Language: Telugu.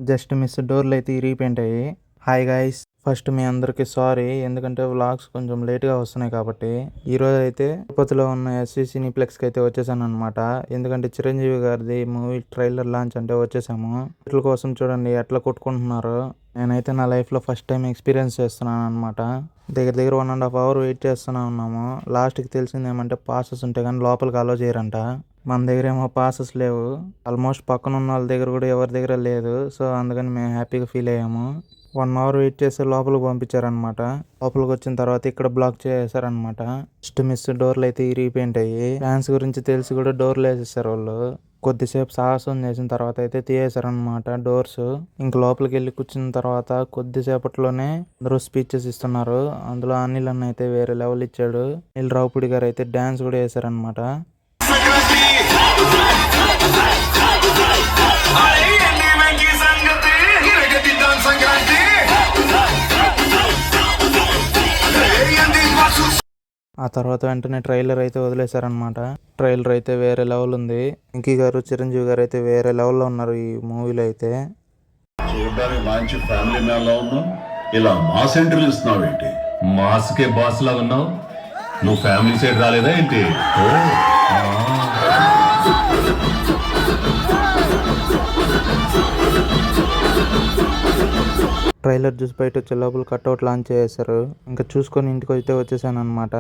జస్ట్ మిస్ డోర్లు అయితే ఇరిగిపోయింటాయి. హాయ్ గైస్, ఫస్ట్ మీ అందరికీ సారీ, ఎందుకంటే వ్లాగ్స్ కొంచెం లేట్గా వస్తున్నాయి కాబట్టి. ఈరోజు అయితే తిరుపతిలో ఉన్న ఎస్వి సినీప్లెక్స్కి అయితే వచ్చేసాను అనమాట. ఎందుకంటే చిరంజీవి గారిది మూవీ ట్రైలర్ లాంచ్ అంటే వచ్చేసాము. వీటి కోసం చూడండి ఎట్లా కొట్టుకుంటున్నారు. నేనైతే నా లైఫ్లో ఫస్ట్ టైం ఎక్స్పీరియన్స్ చేస్తున్నాను అనమాట. దగ్గర 1.5 hour వెయిట్ చేస్తూనే ఉన్నాము. లాస్ట్కి తెలిసింది ఏమంటే పాసెస్ ఉంటే కానీ లోపలికి అలో చేయరంట. మన దగ్గర ఏమో పాసెస్ లేవు. ఆల్మోస్ట్ పక్కన ఉన్న వాళ్ళ దగ్గర కూడా ఎవరి దగ్గర లేదు. సో అందుకని మేము హ్యాపీగా ఫీల్ అయ్యాము. 1 hour వెయిట్ చేస్తే లోపలికి పంపించారనమాట. లోపలికి వచ్చిన తర్వాత ఇక్కడ బ్లాక్ చేశారనమాట. జస్ట్ మిస్ డోర్లు అయితే ఇరిగిపోయింటాయి. ఫ్యాన్స్ గురించి తెలిసి కూడా డోర్లు వేసేసారు వాళ్ళు. కొద్దిసేపు సాహసం చేసిన తర్వాత అయితే తీయేశారనమాట డోర్స్. ఇంక లోపలికి వెళ్ళి కూర్చున్న తర్వాత కొద్దిసేపట్లోనే అందరూ స్పీచెస్ ఇస్తున్నారు. అందులో అనిల్ అన్న అయితే వేరే లెవెల్ ఇచ్చాడు. అనిల్ రావుపూడి గారు అయితే డాన్స్ కూడా వేశారనమాట. ఆ తర్వాత వెంటనే ట్రైలర్ అయితే వదిలేశారనమాట. ట్రైలర్ అయితే వేరే లెవెల్ ఉంది. వెంకీ గారు, చిరంజీవి గారు అయితే వేరే లెవెల్లో ఉన్నారు ఈ మూవీలో అయితే. చూడడానికి మంచి ఫ్యామిలీ మ్యాన్ లా ఉన్నావు, ఇలా మాస్ ఎంట్రీలు ఇస్తున్నావు ఏంటి? మాస్కే బాస్ లాగా ఉన్నావు. నువ్వు ఫ్యామిలీ సైడ్ రాలేదా ఏంటి? ట్రైలర్ చూసి బయట వచ్చే లోపల కట్అవుట్ లాంచ్ చేశారు. ఇంకా చూసుకొని ఇంటికి అయితే వచ్చేసాను అనమాట.